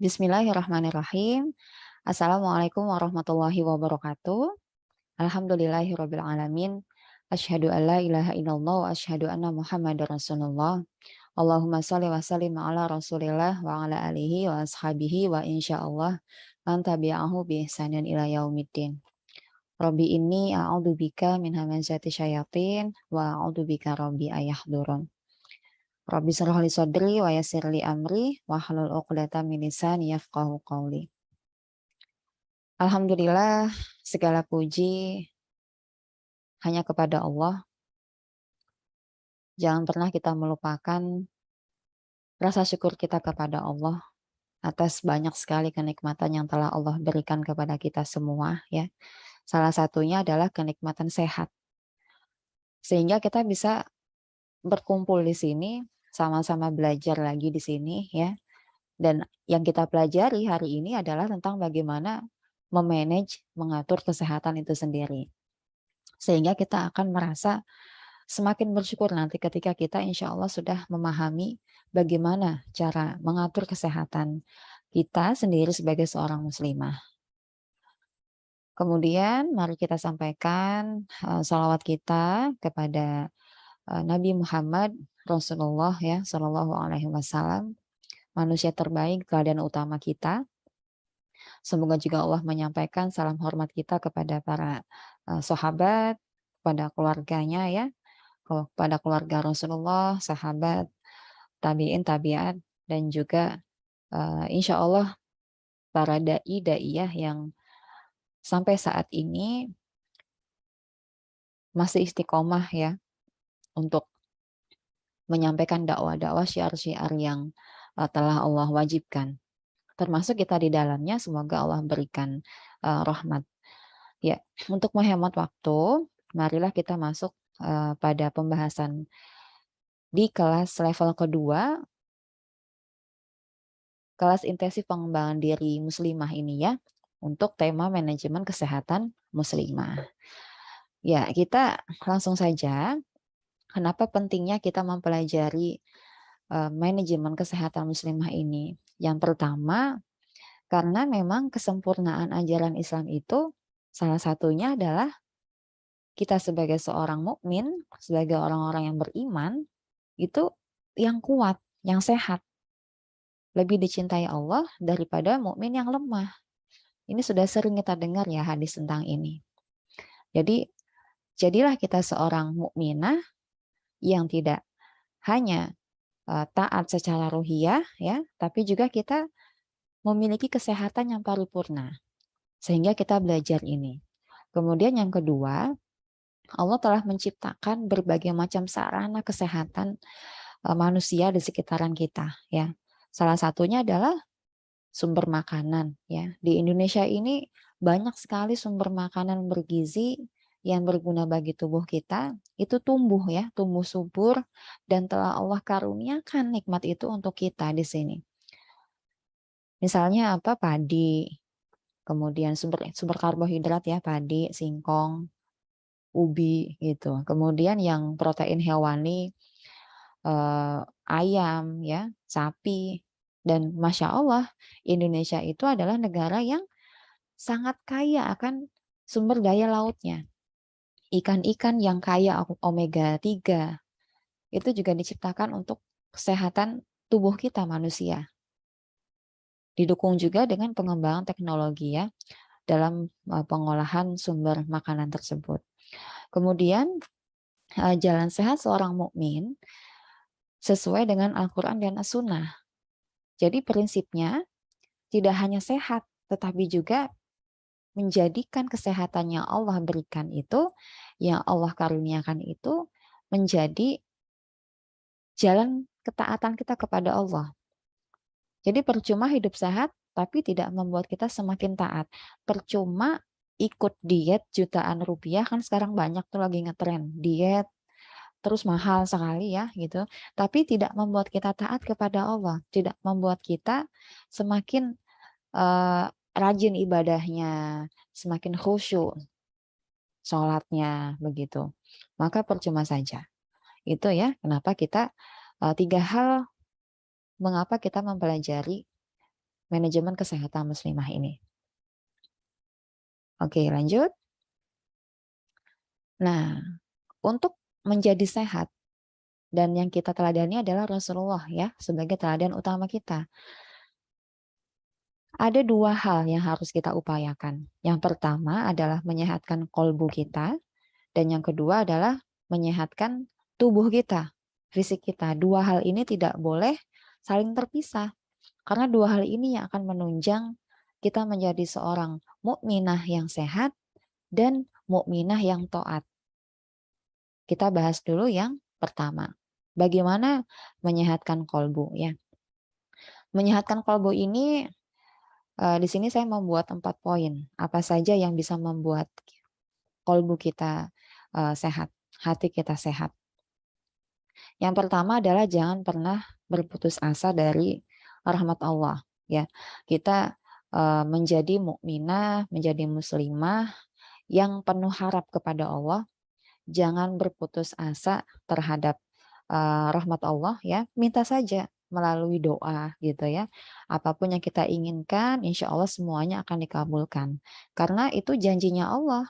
Bismillahirrahmanirrahim. Assalamualaikum warahmatullahi wabarakatuh. Alhamdulillahirabbil alamin. Asyhadu an la ilaha illallah wa asyhadu anna Muhammadar Rasulullah. Allahumma shalli wa sallim ala Rasulillah wa ala alihi wa ashabihi wa insyaallah man tabi'ahu bi ihsanin ila yaumiddin. Rabbi inni a'udzubika min hamazati syayatin wa a'udzubika rabbi ayahdurun. Rabbi shrah li sadri wa yassir li amri wahlul 'uqdatam min lisani yafqahu qawli. Alhamdulillah, segala puji hanya kepada Allah. Jangan pernah kita melupakan rasa syukur kita kepada Allah atas banyak sekali kenikmatan yang telah Allah berikan kepada kita semua ya. Salah satunya adalah kenikmatan sehat. Sehingga kita bisa berkumpul di sini, sama-sama belajar lagi di sini ya. Dan yang kita pelajari hari ini adalah tentang bagaimana memanage, mengatur kesehatan itu sendiri. Sehingga kita akan merasa semakin bersyukur nanti ketika kita insya Allah sudah memahami bagaimana cara mengatur kesehatan kita sendiri sebagai seorang muslimah. Kemudian mari kita sampaikan salawat kita kepada Nabi Muhammad Rasulullah ya Shallallahu Alaihi Wasallam, manusia terbaik, teladan utama kita. Semoga juga Allah menyampaikan salam hormat kita kepada para sahabat, kepada keluarganya ya, kepada keluarga Rasulullah, sahabat, tabi'in, tabi'at, dan juga insya Allah para da'i, da'iyah yang sampai saat ini masih istiqomah ya untuk menyampaikan dakwah-dakwah syiar-syiar yang telah Allah wajibkan. Termasuk kita di dalamnya, semoga Allah berikan rahmat. Ya, untuk menghemat waktu, marilah kita masuk pada pembahasan di kelas level kedua, kelas intensif pengembangan diri muslimah ini ya, untuk tema manajemen kesehatan muslimah. Ya, kita langsung saja, kenapa pentingnya kita mempelajari manajemen kesehatan muslimah ini. Yang pertama, karena memang kesempurnaan ajaran Islam itu salah satunya adalah kita sebagai seorang mukmin, sebagai orang-orang yang beriman, itu yang kuat, yang sehat. Lebih dicintai Allah daripada mukmin yang lemah. Ini sudah sering kita dengar ya hadis tentang ini. Jadi, jadilah kita seorang mukminah yang tidak hanya taat secara ruhiyah ya, tapi juga kita memiliki kesehatan yang paripurna. Sehingga kita belajar ini. Kemudian yang kedua, Allah telah menciptakan berbagai macam sarana kesehatan manusia di sekitaran kita ya. Salah satunya adalah sumber makanan ya. Di Indonesia ini banyak sekali sumber makanan bergizi yang berguna bagi tubuh kita, itu tumbuh ya, tumbuh subur dan telah Allah karuniakan nikmat itu untuk kita di sini. Misalnya apa? Padi, kemudian sumber karbohidrat ya, padi, singkong, ubi gitu. Kemudian yang protein hewani, ayam ya, sapi. Dan Masya Allah, Indonesia itu adalah negara yang sangat kaya akan sumber daya lautnya. Ikan-ikan yang kaya omega 3 itu juga diciptakan untuk kesehatan tubuh kita manusia. Didukung juga dengan pengembangan teknologi ya dalam pengolahan sumber makanan tersebut. Kemudian jalan sehat seorang mukmin sesuai dengan Al-Quran dan As-Sunnah. Jadi prinsipnya tidak hanya sehat, tetapi juga menjadikan kesehatan yang Allah berikan itu, yang Allah karuniakan itu, menjadi jalan ketaatan kita kepada Allah. Jadi percuma hidup sehat, tapi tidak membuat kita semakin taat. Percuma ikut diet jutaan rupiah, kan sekarang banyak tuh lagi ngetren diet, terus mahal sekali ya gitu. Tapi tidak membuat kita taat kepada Allah, tidak membuat kita semakin rajin ibadahnya, semakin khusyuk sholatnya begitu. Maka percuma saja. Itu ya kenapa kita tiga hal mengapa kita mempelajari manajemen kesehatan muslimah ini. Oke, lanjut. Nah, untuk menjadi sehat, dan yang kita teladani adalah Rasulullah ya, sebagai teladan utama kita. Ada dua hal yang harus kita upayakan. Yang pertama adalah menyehatkan kolbu kita, dan yang kedua adalah menyehatkan tubuh kita, fisik kita. Dua hal ini tidak boleh saling terpisah, karena dua hal ini yang akan menunjang kita menjadi seorang mukminah yang sehat dan mukminah yang taat. Kita bahas dulu yang pertama. Bagaimana menyehatkan kolbu ya? Menyehatkan kolbu ini di sini saya membuat 4 poin. Apa saja yang bisa membuat kolbu kita sehat, hati kita sehat. Yang pertama adalah jangan pernah berputus asa dari rahmat Allah ya. Kita menjadi mukminah, menjadi muslimah yang penuh harap kepada Allah. Jangan berputus asa terhadap rahmat Allah ya. Minta saja melalui doa gitu ya. Apapun yang kita inginkan, insya Allah semuanya akan dikabulkan. Karena itu janjinya Allah.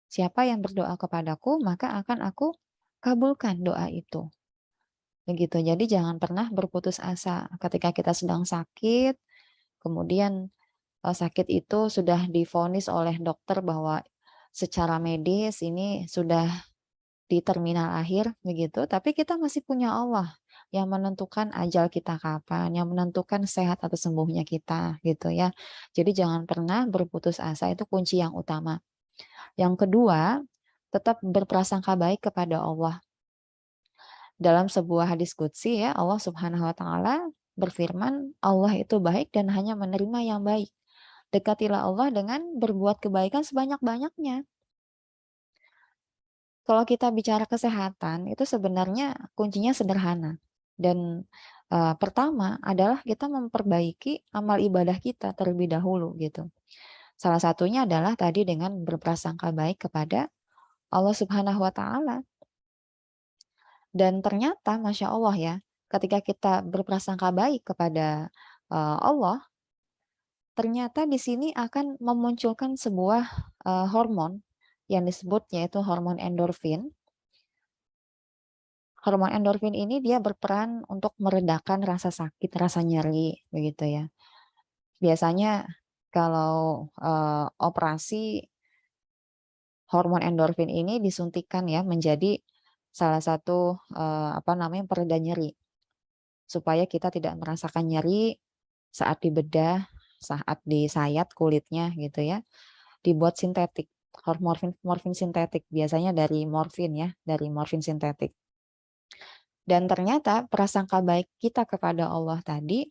Siapa yang berdoa kepadaku, maka akan aku kabulkan doa itu. Begitu. Jadi jangan pernah berputus asa ketika kita sedang sakit, kemudian sakit itu sudah divonis oleh dokter bahwa secara medis ini sudah di terminal akhir begitu, tapi kita masih punya Allah yang menentukan ajal kita kapan, yang menentukan sehat atau sembuhnya kita gitu ya. Jadi jangan pernah berputus asa, itu kunci yang utama. Yang kedua, tetap berprasangka baik kepada Allah. Dalam sebuah hadis qudsi ya, Allah Subhanahu wa taala berfirman, Allah itu baik dan hanya menerima yang baik. Dekatilah Allah dengan berbuat kebaikan sebanyak-banyaknya. Kalau kita bicara kesehatan, itu sebenarnya kuncinya sederhana. Dan pertama adalah kita memperbaiki amal ibadah kita terlebih dahulu gitu. Salah satunya adalah tadi dengan berprasangka baik kepada Allah Subhanahu wa taala. Dan ternyata Masya Allah ya, ketika kita berprasangka baik kepada Allah, ternyata di sini akan memunculkan sebuah hormon yang disebut yaitu hormon endorfin. Hormon endorfin ini dia berperan untuk meredakan rasa sakit, rasa nyeri, begitu ya. Biasanya kalau operasi, hormon endorfin ini disuntikan ya menjadi salah satu pereda nyeri, supaya kita tidak merasakan nyeri saat dibedah, saat disayat kulitnya gitu ya. Dibuat sintetik, hormon morfin sintetik, biasanya dari morfin ya, dari morfin sintetik. Dan ternyata prasangka baik kita kepada Allah tadi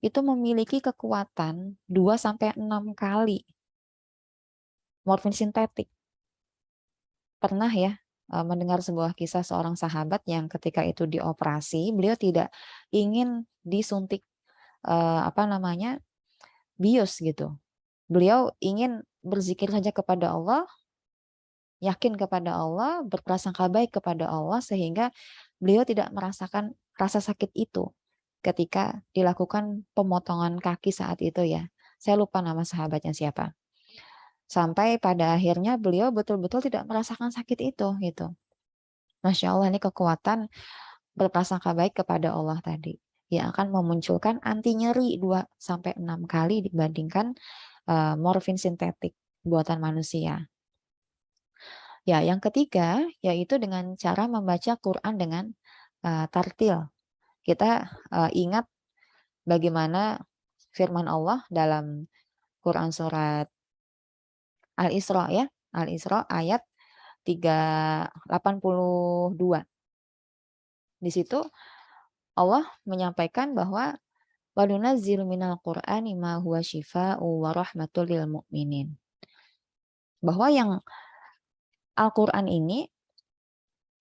itu memiliki kekuatan 2-6 kali morfin sintetik. Pernah ya mendengar sebuah kisah seorang sahabat yang ketika itu dioperasi, beliau tidak ingin disuntik bius gitu. Beliau ingin berzikir saja kepada Allah, yakin kepada Allah, berprasangka baik kepada Allah, sehingga beliau tidak merasakan rasa sakit itu ketika dilakukan pemotongan kaki saat itu ya. Saya lupa nama sahabatnya siapa. Sampai pada akhirnya beliau betul-betul tidak merasakan sakit itu gitu. Masya Allah, ini kekuatan berprasangka baik kepada Allah tadi yang akan memunculkan anti nyeri 2-6 kali dibandingkan morfin sintetik buatan manusia. Ya, yang ketiga yaitu dengan cara membaca Quran dengan tartil. Kita ingat bagaimana firman Allah dalam Quran surat Al-Isra ya, Al-Isra ayat 382. Di situ Allah menyampaikan bahwa وَنُنَزِّلُ مِنَal Qur'ani ma huwa syifaa'u wa rahmatul lil mu'minin. Bahwa yang Al-Qur'an ini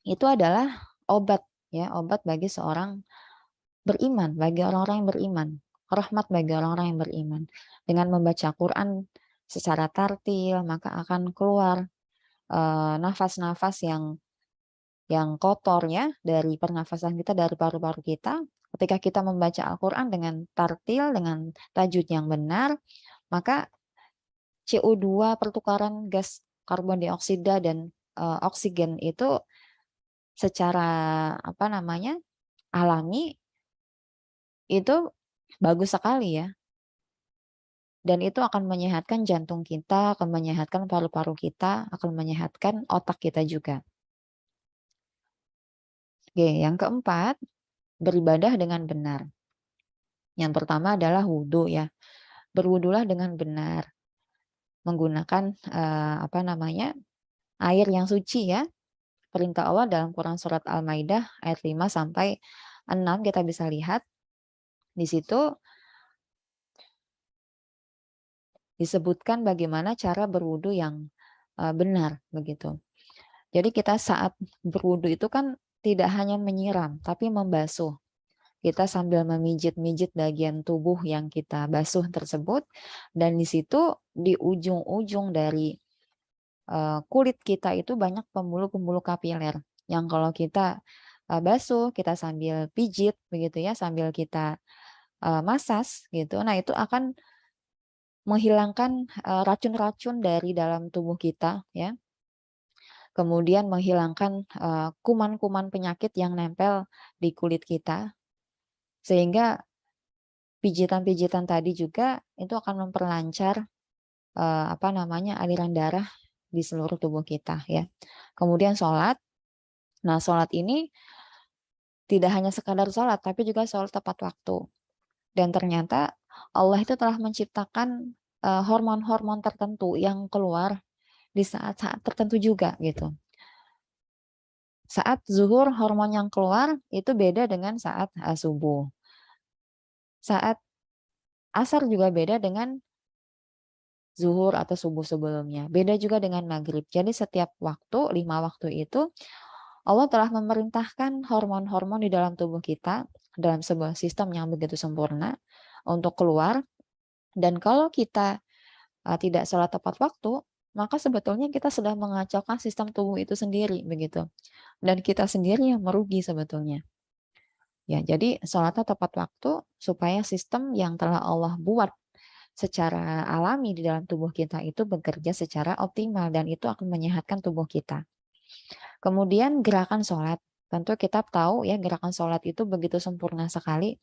itu adalah obat ya, obat bagi seorang beriman, bagi orang-orang yang beriman, rahmat bagi orang-orang yang beriman. Dengan membaca Quran secara tartil, maka akan keluar nafas-nafas yang yang kotor ya, dari pernafasan kita, dari paru-paru kita. Ketika kita membaca Al-Quran dengan tartil, dengan tajwid yang benar, maka CO2, pertukaran gas karbon dioksida dan oksigen itu secara alami itu bagus sekali ya. Dan itu akan menyehatkan jantung kita, akan menyehatkan paru-paru kita, akan menyehatkan otak kita juga. Oke, yang keempat, beribadah dengan benar. Yang pertama adalah wudhu ya. Berwudulah dengan benar, menggunakan air yang suci ya. Perintah Allah dalam Quran surat Al-Maidah ayat 5 sampai 6 kita bisa lihat di situ disebutkan bagaimana cara berwudu yang benar begitu. Jadi kita saat berwudu itu kan tidak hanya menyiram tapi membasuh. Kita sambil memijit-mijit bagian tubuh yang kita basuh tersebut, dan di situ di ujung-ujung dari kulit kita itu banyak pembuluh-pembuluh kapiler yang kalau kita basuh, kita sambil pijit begitu ya, sambil kita masas gitu. Nah, itu akan menghilangkan racun-racun dari dalam tubuh kita ya. Kemudian menghilangkan kuman-kuman penyakit yang nempel di kulit kita, sehingga pijitan-pijitan tadi juga itu akan memperlancar aliran darah di seluruh tubuh kita ya. Kemudian sholat. Nah, sholat ini tidak hanya sekadar sholat, tapi juga sholat tepat waktu. Dan ternyata Allah itu telah menciptakan hormon-hormon tertentu yang keluar di saat-saat tertentu juga gitu. Saat zuhur hormon yang keluar itu beda dengan saat subuh. Saat asar juga beda dengan zuhur atau subuh sebelumnya. Beda juga dengan maghrib. Jadi setiap waktu, 5 waktu itu Allah telah memerintahkan hormon-hormon di dalam tubuh kita dalam sebuah sistem yang begitu sempurna untuk keluar. Dan kalau kita tidak sholat tepat waktu, maka sebetulnya kita sedang mengacaukan sistem tubuh itu sendiri begitu. Dan kita sendiri yang merugi sebetulnya. Ya, jadi sholatnya tepat waktu supaya sistem yang telah Allah buat secara alami di dalam tubuh kita itu bekerja secara optimal, dan itu akan menyehatkan tubuh kita. Kemudian gerakan sholat. Tentu kita tahu ya, gerakan sholat itu begitu sempurna sekali.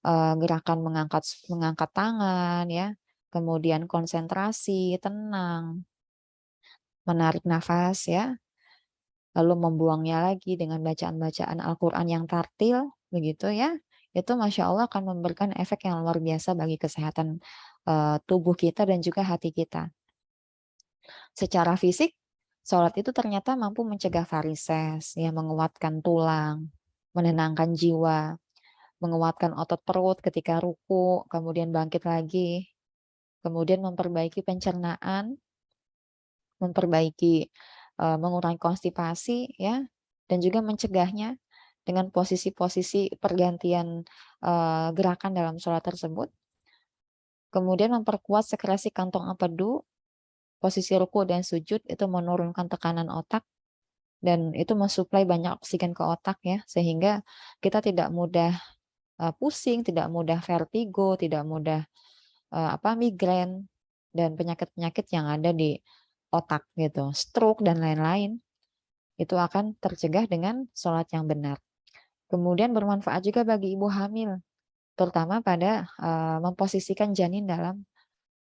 Gerakan mengangkat tangan ya, kemudian konsentrasi, tenang, menarik nafas ya, lalu membuangnya lagi dengan bacaan-bacaan Al-Quran yang tartil begitu ya. Itu Masya Allah akan memberikan efek yang luar biasa bagi kesehatan tubuh kita dan juga hati kita. Secara fisik, sholat itu ternyata mampu mencegah varises, ya, menguatkan tulang, menenangkan jiwa, menguatkan otot perut ketika ruku, kemudian bangkit lagi, kemudian memperbaiki pencernaan, mengurangi konstipasi, ya, dan juga mencegahnya dengan posisi-posisi pergantian gerakan dalam sholat tersebut. Kemudian memperkuat sekresi kantong empedu, posisi ruku dan sujud itu menurunkan tekanan otak, dan itu mensuplai banyak oksigen ke otak ya, sehingga kita tidak mudah pusing, tidak mudah vertigo, tidak mudah migrain dan penyakit-penyakit yang ada di otak gitu, stroke dan lain-lain. Itu akan tercegah dengan sholat yang benar. Kemudian bermanfaat juga bagi ibu hamil, terutama pada memposisikan janin dalam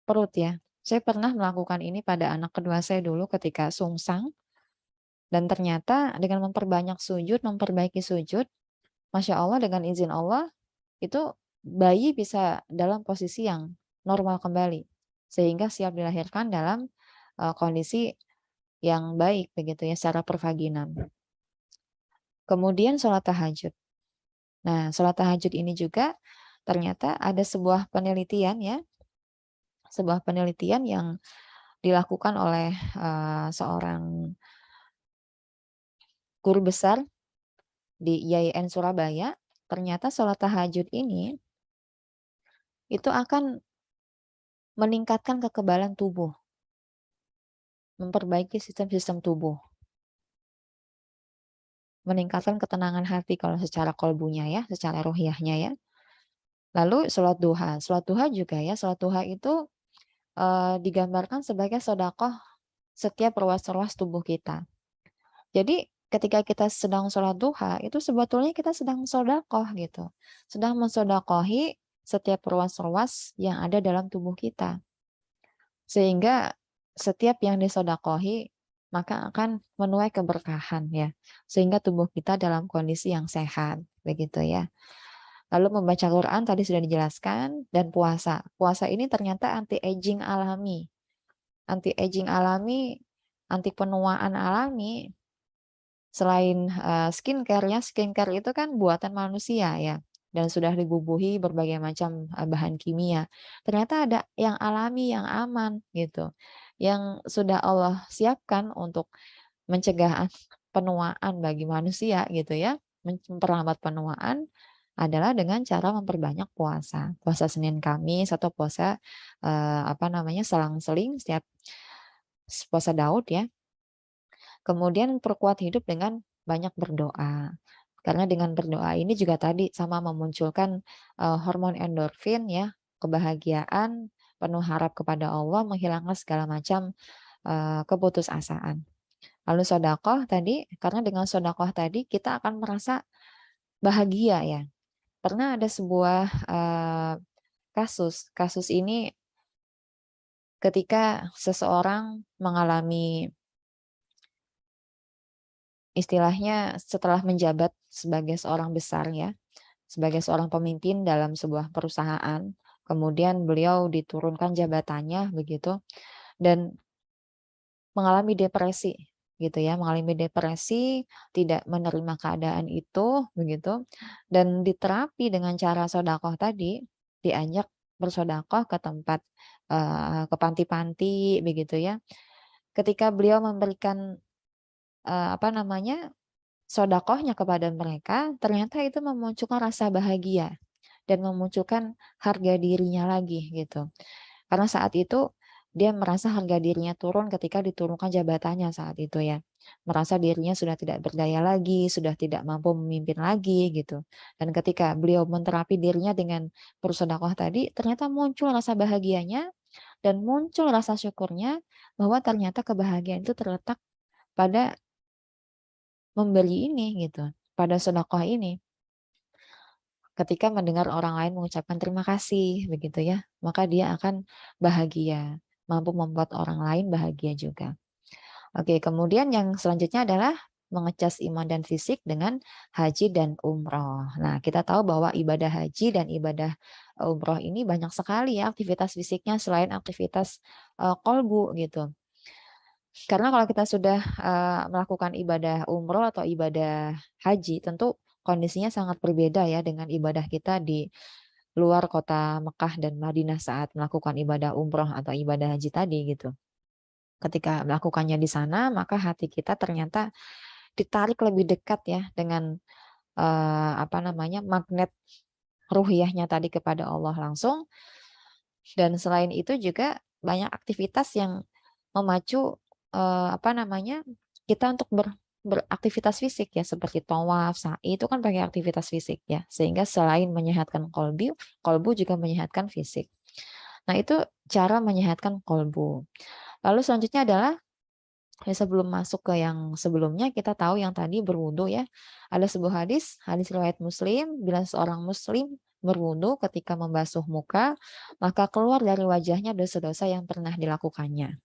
perut ya. Saya pernah melakukan ini pada anak kedua saya dulu ketika sungsang, dan ternyata dengan memperbanyak sujud, memperbaiki sujud, Masya Allah dengan izin Allah, itu bayi bisa dalam posisi yang normal kembali, sehingga siap dilahirkan dalam kondisi yang baik begitu ya, secara pervaginam. Kemudian sholat tahajud. Nah, sholat tahajud ini juga ternyata ada sebuah penelitian ya, sebuah penelitian yang dilakukan oleh seorang guru besar di IAIN Surabaya. Ternyata sholat tahajud ini itu akan meningkatkan kekebalan tubuh, memperbaiki sistem-sistem tubuh. meningkatkan ketenangan hati kalau secara kolbunya ya, secara rohiyahnya ya. Lalu sholat duha juga ya, sholat duha itu digambarkan sebagai sodakoh setiap ruas-ruas tubuh kita. Jadi ketika kita sedang sholat duha, itu sebetulnya kita sedang sodakoh gitu. Sedang mensodakohi setiap ruas-ruas yang ada dalam tubuh kita. Sehingga setiap yang disodakohi, maka akan menuai keberkahan ya. Sehingga tubuh kita dalam kondisi yang sehat. Begitu ya. Lalu membaca Quran tadi sudah dijelaskan. Dan puasa. Puasa ini ternyata anti-aging alami. Anti-aging alami, anti penuaan alami. Selain skincare itu kan buatan manusia ya, dan sudah dibubuhi berbagai macam bahan kimia. Ternyata ada yang alami, yang aman gitu, yang sudah Allah siapkan untuk mencegah penuaan bagi manusia gitu ya, memperlambat penuaan adalah dengan cara memperbanyak puasa. Puasa Senin Kamis atau puasa selang-seling setiap puasa Daud ya. Kemudian perkuat hidup dengan banyak berdoa. Karena dengan berdoa ini juga tadi sama memunculkan hormon endorfin ya, kebahagiaan, penuh harap kepada Allah, menghilangkan segala macam keputusasaan. Lalu sodakoh tadi, karena dengan sodakoh tadi kita akan merasa bahagia ya. Pernah ada sebuah kasus ini ketika seseorang mengalami istilahnya setelah menjabat sebagai seorang besar ya, sebagai seorang pemimpin dalam sebuah perusahaan, kemudian beliau diturunkan jabatannya begitu dan mengalami depresi gitu ya, mengalami depresi, tidak menerima keadaan itu begitu dan diterapi dengan cara sodakoh tadi, diajak bersodakoh ke tempat ke panti-panti begitu ya. Ketika beliau memberikan sodakohnya kepada mereka, ternyata itu memunculkan rasa bahagia dan memunculkan harga dirinya lagi gitu. Karena saat itu dia merasa harga dirinya turun ketika diturunkan jabatannya saat itu ya. Merasa dirinya sudah tidak berdaya lagi, sudah tidak mampu memimpin lagi gitu. Dan ketika beliau menterapi dirinya dengan bersedekah tadi, ternyata muncul rasa bahagianya dan muncul rasa syukurnya bahwa ternyata kebahagiaan itu terletak pada memberi ini gitu, pada sedekah ini. Ketika mendengar orang lain mengucapkan terima kasih begitu ya, maka dia akan bahagia, mampu membuat orang lain bahagia juga. Oke, kemudian yang selanjutnya adalah mengecas iman dan fisik dengan haji dan umroh. Nah, kita tahu bahwa ibadah haji dan ibadah umroh ini banyak sekali ya aktivitas fisiknya selain aktivitas kolbu gitu. Karena kalau kita sudah melakukan ibadah umroh atau ibadah haji, tentu kondisinya sangat berbeda ya dengan ibadah kita di luar kota Mekah dan Madinah saat melakukan ibadah umroh atau ibadah haji tadi gitu. Ketika melakukannya di sana, maka hati kita ternyata ditarik lebih dekat ya dengan magnet ruhiyahnya tadi kepada Allah langsung. Dan selain itu juga banyak aktivitas yang memacu kita untuk beraktivitas fisik ya seperti tawaf, sa'i itu kan pakai aktivitas fisik ya. Sehingga selain menyehatkan kolbu juga menyehatkan fisik. Nah, itu cara menyehatkan kolbu. Lalu selanjutnya adalah sebelum masuk ke yang sebelumnya kita tahu yang tadi berwudu ya. Ada sebuah hadis riwayat Muslim, bila seorang muslim berwudu ketika membasuh muka, maka keluar dari wajahnya dosa-dosa yang pernah dilakukannya.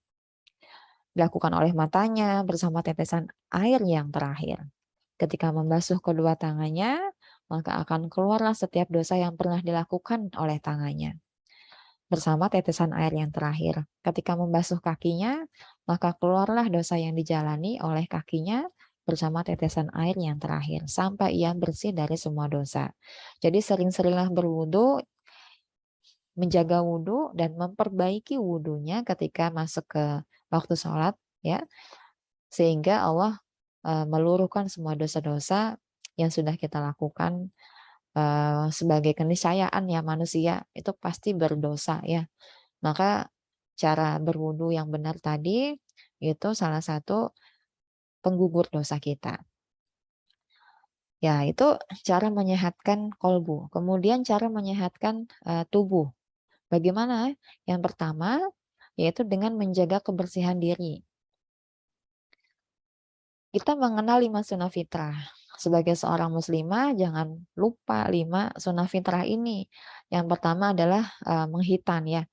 Dilakukan oleh matanya bersama tetesan air yang terakhir. Ketika membasuh kedua tangannya, maka akan keluarlah setiap dosa yang pernah dilakukan oleh tangannya bersama tetesan air yang terakhir. Ketika membasuh kakinya, maka keluarlah dosa yang dijalani oleh kakinya bersama tetesan air yang terakhir, sampai ia bersih dari semua dosa. Jadi sering-seringlah berwudu, menjaga wudu, dan memperbaiki wudunya ketika masuk ke waktu sholat, ya, sehingga Allah meluruhkan semua dosa-dosa yang sudah kita lakukan sebagai keniscayaan ya manusia itu pasti berdosa ya. Maka cara berwudu yang benar tadi itu salah satu penggugur dosa kita. Ya, itu cara menyehatkan kolbu. Kemudian cara menyehatkan tubuh. Bagaimana? Yang pertama, yaitu dengan menjaga kebersihan diri. Kita mengenal 5 sunnah fitrah. Sebagai seorang muslimah, jangan lupa 5 sunnah fitrah ini. Yang pertama adalah menghitan ya.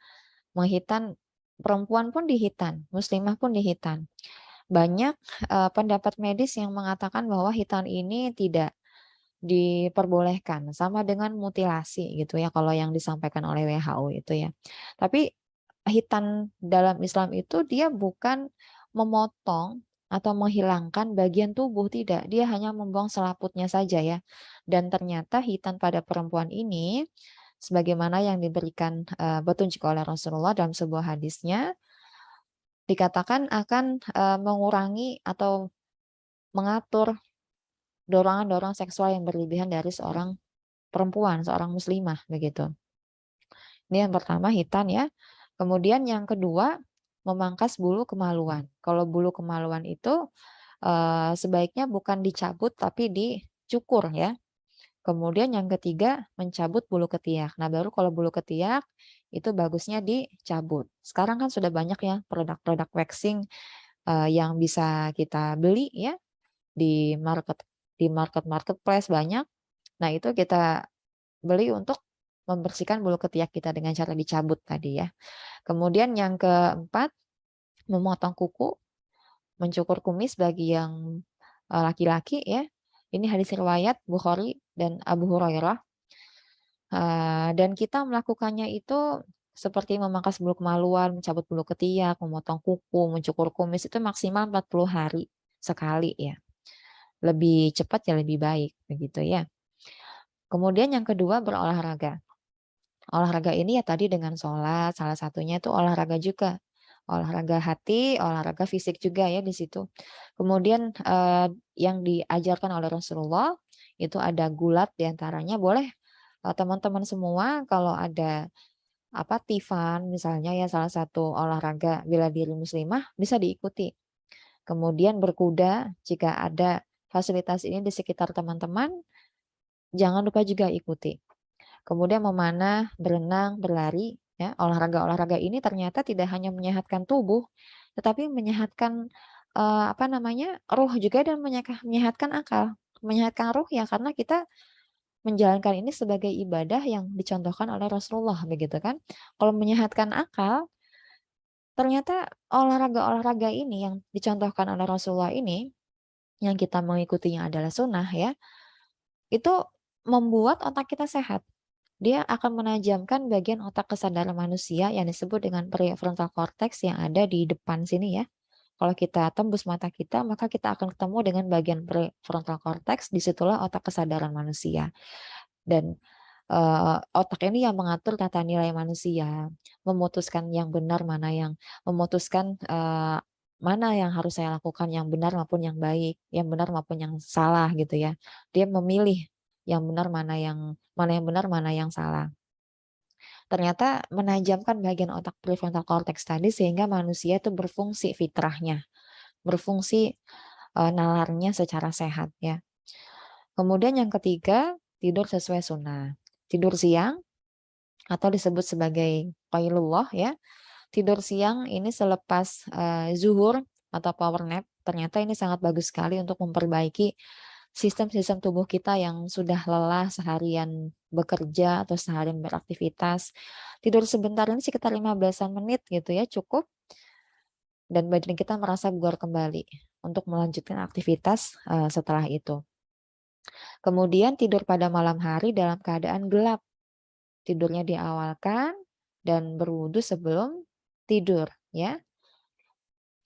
Menghitan, perempuan pun dihitan, muslimah pun dihitan. Banyak pendapat medis yang mengatakan bahwa hitan ini tidak diperbolehkan, sama dengan mutilasi gitu ya kalau yang disampaikan oleh WHO itu ya. Tapi hitan dalam Islam itu dia bukan memotong atau menghilangkan bagian tubuh, tidak, dia hanya membuang selaputnya saja ya. Dan ternyata hitan pada perempuan ini sebagaimana yang diberikan petunjuk oleh Rasulullah dalam sebuah hadisnya, dikatakan akan mengurangi atau mengatur dorongan-dorongan seksual yang berlebihan dari seorang perempuan, seorang muslimah begitu. Ini yang pertama, hitan ya. Kemudian yang kedua, memangkas bulu kemaluan. Kalau bulu kemaluan itu sebaiknya bukan dicabut tapi dicukur ya. Kemudian yang ketiga, mencabut bulu ketiak. Nah, baru kalau bulu ketiak itu bagusnya dicabut. Sekarang kan sudah banyak ya produk-produk waxing yang bisa kita beli ya di marketplace banyak. Nah, itu kita beli untuk membersihkan bulu ketiak kita dengan cara dicabut tadi ya. Kemudian yang keempat, memotong kuku, mencukur kumis bagi yang laki-laki ya. Ini hadis riwayat Bukhari dan Abu Hurairah. Dan kita melakukannya itu seperti memangkas bulu kemaluan, mencabut bulu ketiak, memotong kuku, mencukur kumis itu maksimal 40 hari sekali ya. Lebih cepat ya lebih baik begitu ya. Kemudian yang kedua, berolahraga. Olahraga ini ya tadi dengan sholat, salah satunya itu olahraga juga. Olahraga hati, olahraga fisik juga ya di situ. Kemudian yang diajarkan oleh Rasulullah itu ada gulat diantaranya. Boleh teman-teman semua kalau ada tifan misalnya ya, salah satu olahraga bela diri muslimah bisa diikuti. Kemudian berkuda, jika ada fasilitas ini di sekitar teman-teman, jangan lupa juga ikuti. Kemudian memanah, berenang, berlari, ya, olahraga-olahraga ini ternyata tidak hanya menyehatkan tubuh, tetapi menyehatkan ruh juga dan menyehatkan akal. Menyehatkan ruh ya karena kita menjalankan ini sebagai ibadah yang dicontohkan oleh Rasulullah begitu kan. Kalau menyehatkan akal, ternyata olahraga-olahraga ini yang dicontohkan oleh Rasulullah ini yang kita mengikutinya adalah sunnah ya, itu membuat otak kita sehat. Dia akan menajamkan bagian otak kesadaran manusia yang disebut dengan prefrontal cortex yang ada di depan sini ya. Kalau kita tembus mata kita, maka kita akan ketemu dengan bagian prefrontal cortex, disitulah otak kesadaran manusia. Dan otak ini yang mengatur tata nilai manusia, memutuskan yang benar memutuskan mana yang harus saya lakukan, yang benar maupun yang baik, yang benar maupun yang salah gitu ya. Dia memilih yang benar mana yang benar, mana yang salah. Ternyata menajamkan bagian otak prefrontal cortex tadi sehingga manusia itu berfungsi fitrahnya, berfungsi nalarnya secara sehat ya. Kemudian yang ketiga, tidur sesuai sunnah. Tidur siang atau disebut sebagai qailullah ya. Tidur siang ini selepas zuhur atau power nap, ternyata ini sangat bagus sekali untuk memperbaiki sistem-sistem tubuh kita yang sudah lelah seharian bekerja atau seharian beraktivitas. Tidur sebentar ini sekitar 15-an menit gitu ya, cukup. Dan badan kita merasa bugar kembali untuk melanjutkan aktivitas setelah itu. Kemudian tidur pada malam hari dalam keadaan gelap. Tidurnya diawalkan dan berwudu sebelum tidur ya.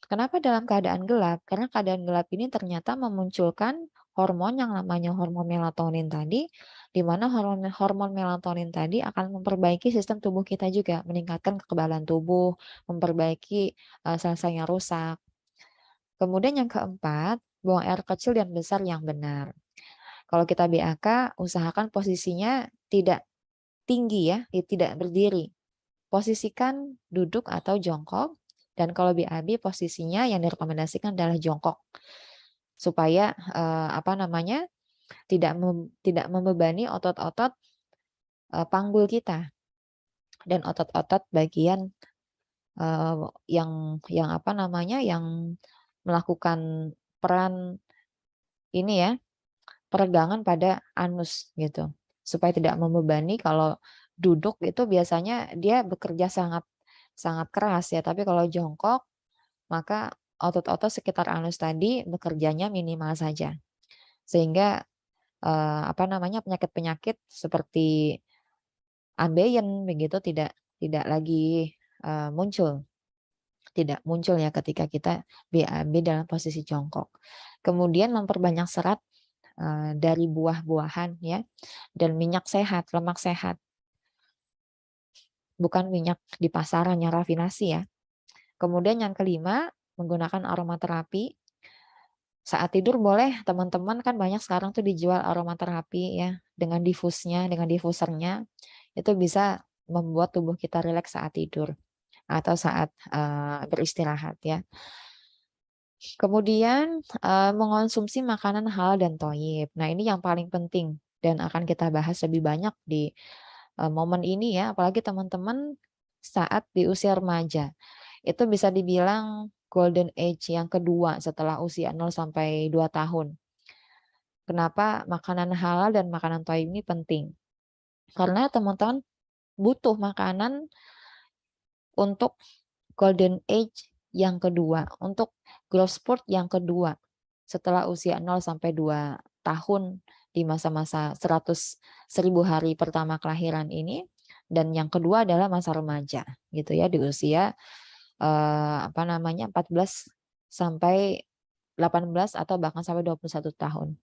Kenapa dalam keadaan gelap? Karena keadaan gelap ini ternyata memunculkan hormon yang namanya hormon melatonin tadi, di mana hormon melatonin tadi akan memperbaiki sistem tubuh kita juga, meningkatkan kekebalan tubuh, memperbaiki sel-sel yang rusak. Kemudian yang keempat, buang air kecil dan besar yang benar. Kalau kita BAK, usahakan posisinya tidak tinggi ya, tidak berdiri. Posisikan duduk atau jongkok, dan kalau BAB posisinya yang direkomendasikan adalah jongkok. Supaya tidak membebani otot-otot panggul kita dan otot-otot bagian yang apa namanya, yang melakukan peran ini ya, peregangan pada anus gitu. Supaya tidak membebani. Kalau duduk itu biasanya dia bekerja sangat sangat keras ya, tapi kalau jongkok maka otot-otot sekitar anus tadi bekerjanya minimal saja. Sehingga apa namanya, penyakit-penyakit seperti ambeien begitu tidak lagi muncul. Tidak muncul ya ketika kita BAB dalam posisi jongkok. Kemudian memperbanyak serat dari buah-buahan ya, dan minyak sehat, lemak sehat. Bukan minyak di pasaran yang rafinasi ya. Kemudian yang kelima, menggunakan aromaterapi. Saat tidur boleh, teman-teman kan banyak sekarang tuh dijual aromaterapi ya, dengan diffusnya, dengan diffusernya, itu bisa membuat tubuh kita rileks saat tidur atau saat beristirahat ya. Kemudian mengonsumsi makanan halal dan thayyib. Nah, ini yang paling penting dan akan kita bahas lebih banyak di momen ini ya, apalagi teman-teman saat di usia remaja. Itu bisa dibilang golden age yang kedua setelah usia 0 sampai 2 tahun. Kenapa makanan halal dan makanan thayyib ini penting? Karena teman-teman butuh makanan untuk golden age yang kedua, untuk growth spurt yang kedua setelah usia 0 sampai 2 tahun di masa-masa 100.000 hari pertama kelahiran ini, dan yang kedua adalah masa remaja gitu ya, di usia apa namanya, 14 sampai 18 atau bahkan sampai 21 tahun.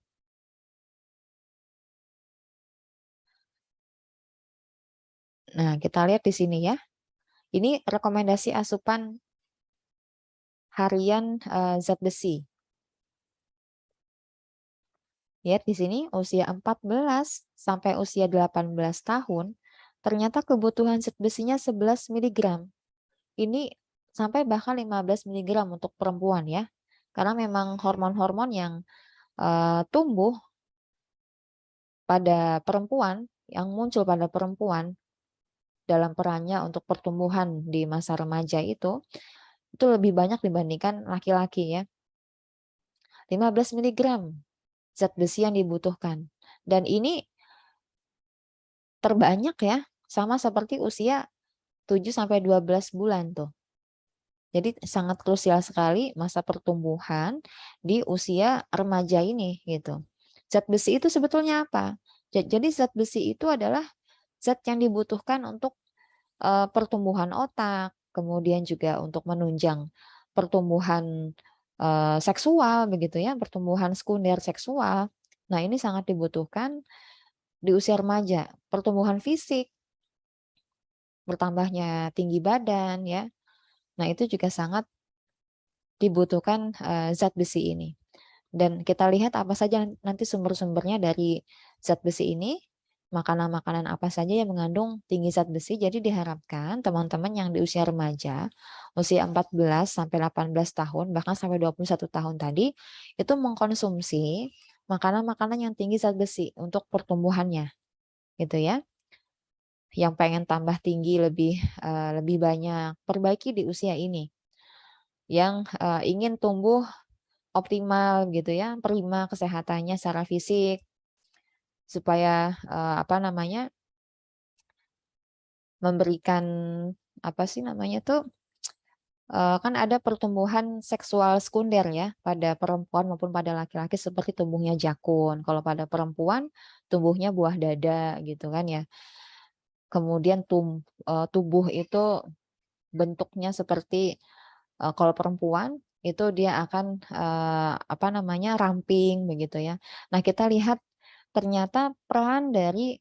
Nah, kita lihat di sini ya. Ini rekomendasi asupan harian zat besi. Lihat di sini usia 14 sampai usia 18 tahun, ternyata kebutuhan zat besinya 11 mg. Ini sampai bahkan 15 mg untuk perempuan ya. Karena memang hormon-hormon yang tumbuh pada perempuan, yang muncul pada perempuan dalam perannya untuk pertumbuhan di masa remaja itu lebih banyak dibandingkan laki-laki ya. 15 mg zat besi yang dibutuhkan. Dan ini terbanyak ya, sama seperti usia 7 sampai 12 bulan tuh. Jadi sangat krusial sekali masa pertumbuhan di usia remaja ini gitu. Zat besi itu sebetulnya apa? Jadi zat besi itu adalah zat yang dibutuhkan untuk pertumbuhan otak, kemudian juga untuk menunjang pertumbuhan seksual begitu ya, pertumbuhan sekunder seksual. Nah, ini sangat dibutuhkan di usia remaja. Pertumbuhan fisik, bertambahnya tinggi badan ya. Nah, itu juga sangat dibutuhkan zat besi ini. Dan kita lihat apa saja nanti sumber-sumbernya dari zat besi ini, makanan-makanan apa saja yang mengandung tinggi zat besi. Jadi diharapkan teman-teman yang di usia remaja, usia 14 sampai 18 tahun, bahkan sampai 21 tahun tadi, itu mengkonsumsi makanan-makanan yang tinggi zat besi untuk pertumbuhannya, gitu ya. Yang pengen tambah tinggi lebih banyak, perbaiki di usia ini. Yang ingin tumbuh optimal gitu ya, prima kesehatannya secara fisik, supaya apa namanya, memberikan apa sih namanya tuh, kan ada pertumbuhan seksual sekunder ya pada perempuan maupun pada laki-laki seperti tumbuhnya jakun. Kalau pada perempuan tumbuhnya buah dada gitu kan ya. Kemudian tubuh itu bentuknya seperti kalau perempuan itu dia akan apa namanya, ramping begitu ya. Nah, kita lihat ternyata peran dari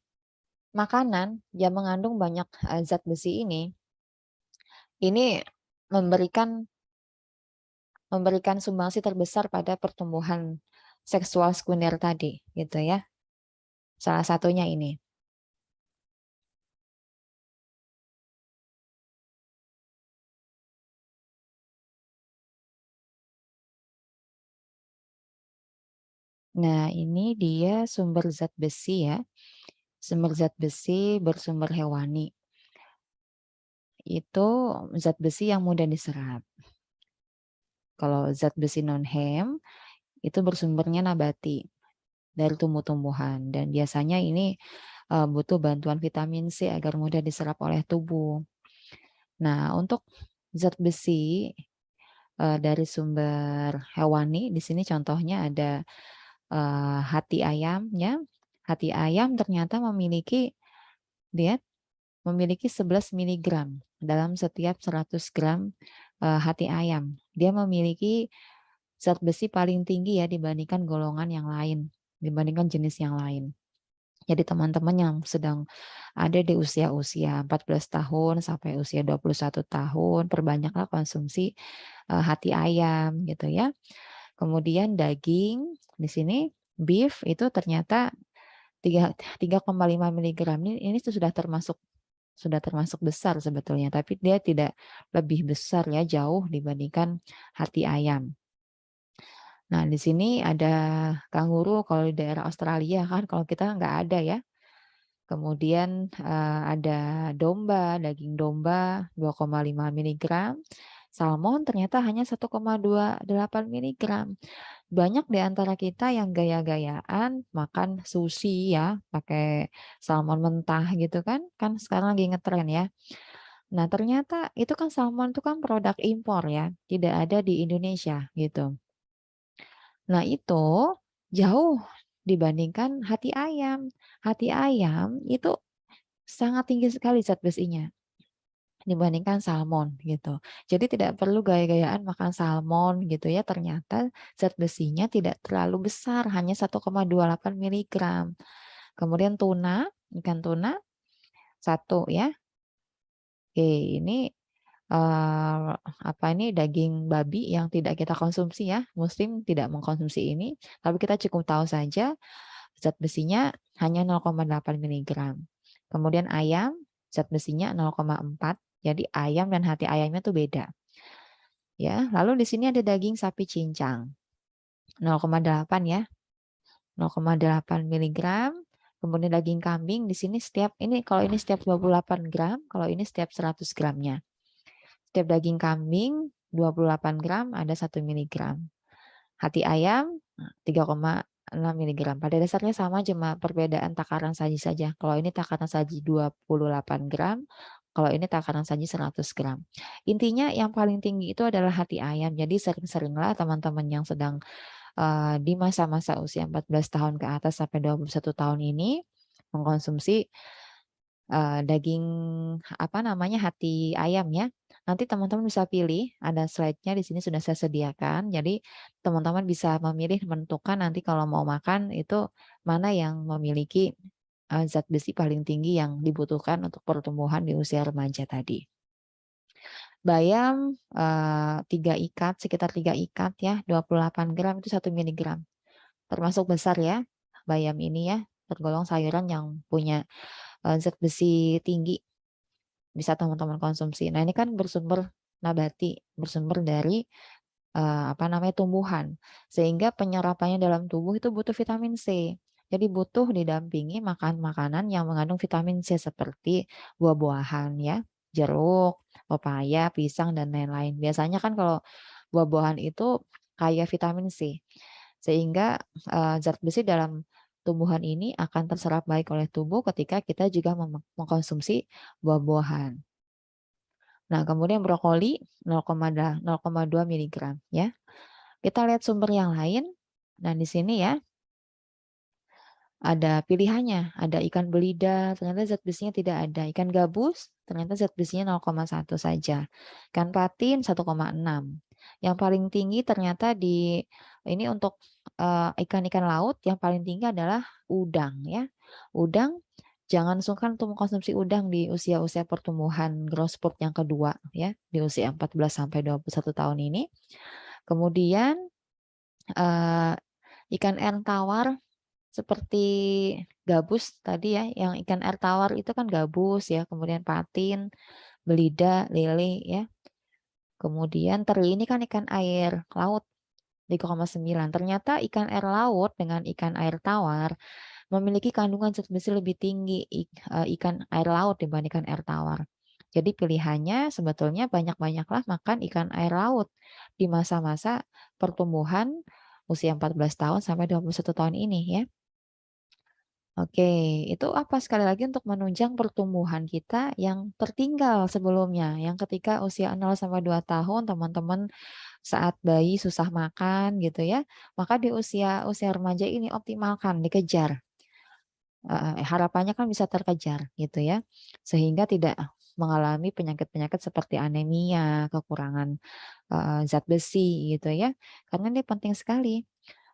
makanan yang mengandung banyak zat besi ini memberikan memberikan sumbangsi terbesar pada pertumbuhan seksual sekunder tadi gitu ya. Salah satunya ini. Nah, ini dia sumber zat besi ya. Sumber zat besi bersumber hewani. Itu zat besi yang mudah diserap. Kalau zat besi non-hem itu bersumbernya nabati dari tumbuh-tumbuhan dan biasanya ini butuh bantuan vitamin C agar mudah diserap oleh tubuh. Nah, untuk zat besi dari sumber hewani di sini contohnya ada hati ayam ya. Hati ayam ternyata dia memiliki 11 miligram dalam setiap 100 gram hati ayam. Dia memiliki zat besi paling tinggi ya dibandingkan golongan yang lain, dibandingkan jenis yang lain. Jadi teman-teman yang sedang ada di usia-usia 14 tahun sampai usia 21 tahun, perbanyaklah konsumsi hati ayam gitu ya. Kemudian daging di sini beef itu ternyata 3,5 miligram ini sudah termasuk besar sebetulnya, tapi dia tidak lebih besar ya, jauh dibandingkan hati ayam. Nah, di sini ada kanguru kalau di daerah Australia kan, kalau kita nggak ada ya. Kemudian ada domba, daging domba 2,5 miligram. Salmon ternyata hanya 1,28 miligram. Banyak di antara kita yang gaya-gayaan makan sushi ya, pakai salmon mentah gitu kan. Kan sekarang lagi ngetren ya. Nah, ternyata itu kan salmon itu kan produk impor ya, tidak ada di Indonesia gitu. Nah, itu jauh dibandingkan hati ayam. Hati ayam itu sangat tinggi sekali zat besinya dibandingkan salmon gitu. Jadi tidak perlu gaya-gayaan makan salmon gitu ya. Ternyata zat besinya tidak terlalu besar, hanya 1,28 miligram. Kemudian tuna, ikan tuna satu ya. Oke, ini ini daging babi yang tidak kita konsumsi ya. Muslim tidak mengkonsumsi ini, tapi kita cukup tahu saja zat besinya hanya 0,8 miligram. Kemudian ayam, zat besinya 0,4. Jadi ayam dan hati ayamnya tuh beda. Ya, lalu di sini ada daging sapi cincang. 0,8 ya. 0,8 miligram. Kemudian daging kambing di sini kalau ini setiap 28 gram, kalau ini setiap 100 gramnya. Setiap daging kambing 28 gram ada 1 miligram. Hati ayam 3,6 miligram. Pada dasarnya sama, cuma perbedaan takaran saji saja. Kalau ini takaran saji 28 gram, kalau ini takaran saji 100 gram. Intinya yang paling tinggi itu adalah hati ayam. Jadi sering-seringlah teman-teman yang sedang di masa-masa usia 14 tahun ke atas sampai 21 tahun ini mengkonsumsi daging hati ayam ya. Nanti teman-teman bisa pilih, ada slide-nya di sini sudah saya sediakan. Jadi teman-teman bisa memilih menentukan nanti kalau mau makan itu mana yang memiliki zat besi paling tinggi yang dibutuhkan untuk pertumbuhan di usia remaja tadi. Bayam 3 ikat, sekitar 3 ikat ya, 28 gram itu 1 miligram. Termasuk besar ya, bayam ini ya, tergolong sayuran yang punya zat besi tinggi, bisa teman-teman konsumsi. Nah, ini kan bersumber nabati, bersumber dari tumbuhan, sehingga penyerapannya dalam tubuh itu butuh vitamin C. Jadi butuh didampingi makan makanan yang mengandung vitamin C seperti buah-buahan ya, jeruk, pepaya, pisang dan lain-lain. Biasanya kan kalau buah-buahan itu kaya vitamin C, sehingga zat besi dalam tumbuhan ini akan terserap baik oleh tubuh ketika kita juga mengkonsumsi buah-buahan. Nah, kemudian brokoli 0,2 miligram ya. Kita lihat sumber yang lain. Nah, di sini ya ada pilihannya. Ada ikan belida, ternyata zat besinya tidak ada. Ikan gabus, ternyata zat besinya 0,1 saja. Ikan patin 1,6. Yang paling tinggi ternyata ini untuk ikan-ikan laut yang paling tinggi adalah udang ya. Udang, jangan sungkan untuk mengkonsumsi udang di usia-usia pertumbuhan growth spurt yang kedua ya, di usia 14 sampai 21 tahun ini. Kemudian ikan air tawar seperti gabus tadi ya, yang ikan air tawar itu kan gabus ya, kemudian patin, belida, lele ya. Kemudian teri ini kan ikan air laut. 3,9. Ternyata ikan air laut dengan ikan air tawar memiliki kandungan zat besi lebih tinggi ikan air laut dibandingkan air tawar. Jadi pilihannya sebetulnya banyak-banyaklah makan ikan air laut di masa-masa pertumbuhan usia 14 tahun sampai 21 tahun ini ya. Oke, itu apa sekali lagi untuk menunjang pertumbuhan kita yang tertinggal sebelumnya, yang ketika usia 0 sampai 2 tahun teman-teman saat bayi susah makan gitu ya, maka di usia usia remaja ini optimalkan, dikejar. Harapannya kan bisa terkejar gitu ya, sehingga tidak mengalami penyakit-penyakit seperti anemia, kekurangan, zat besi gitu ya. Karena ini penting sekali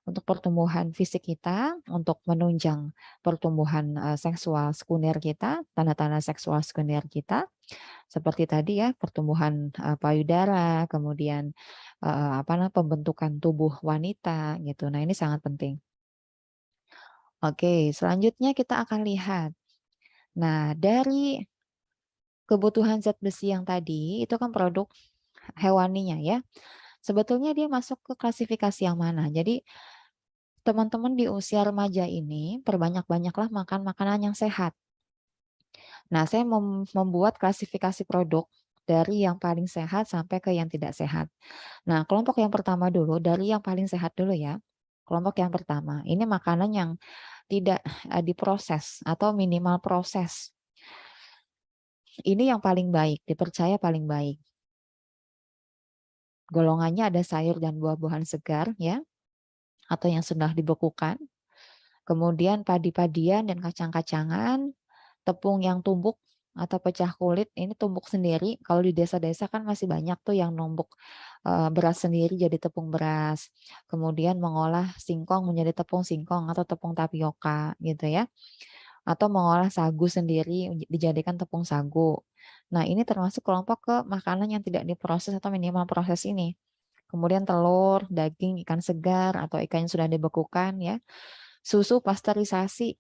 untuk pertumbuhan fisik kita, untuk menunjang pertumbuhan, seksual sekunder kita, tanda-tanda seksual sekunder kita, seperti tadi ya, pertumbuhan, payudara, kemudian, pembentukan tubuh wanita gitu. Nah, ini sangat penting. Oke, selanjutnya kita akan lihat. Nah, dari kebutuhan zat besi yang tadi, itu kan produk hewaninya ya. Sebetulnya dia masuk ke klasifikasi yang mana? Jadi, teman-teman di usia remaja ini perbanyak-banyaklah makan makanan yang sehat. Nah, saya membuat klasifikasi produk dari yang paling sehat sampai ke yang tidak sehat. Nah, kelompok yang pertama dulu, dari yang paling sehat dulu ya. Kelompok yang pertama, ini makanan yang tidak diproses atau minimal proses. Ini yang paling baik, dipercaya paling baik. Golongannya ada sayur dan buah-buahan segar ya, atau yang sudah dibekukan. Kemudian padi-padian dan kacang-kacangan, tepung yang tumbuk atau pecah kulit, ini tumbuk sendiri. Kalau di desa-desa kan masih banyak tuh yang numbuk beras sendiri jadi tepung beras. Kemudian mengolah singkong menjadi tepung singkong atau tepung tapioka gitu ya. Atau mengolah sagu sendiri dijadikan tepung sagu. Nah, ini termasuk kelompok ke makanan yang tidak diproses atau minimal proses ini. Kemudian telur, daging, ikan segar atau ikan yang sudah dibekukan ya. Susu pasteurisasi.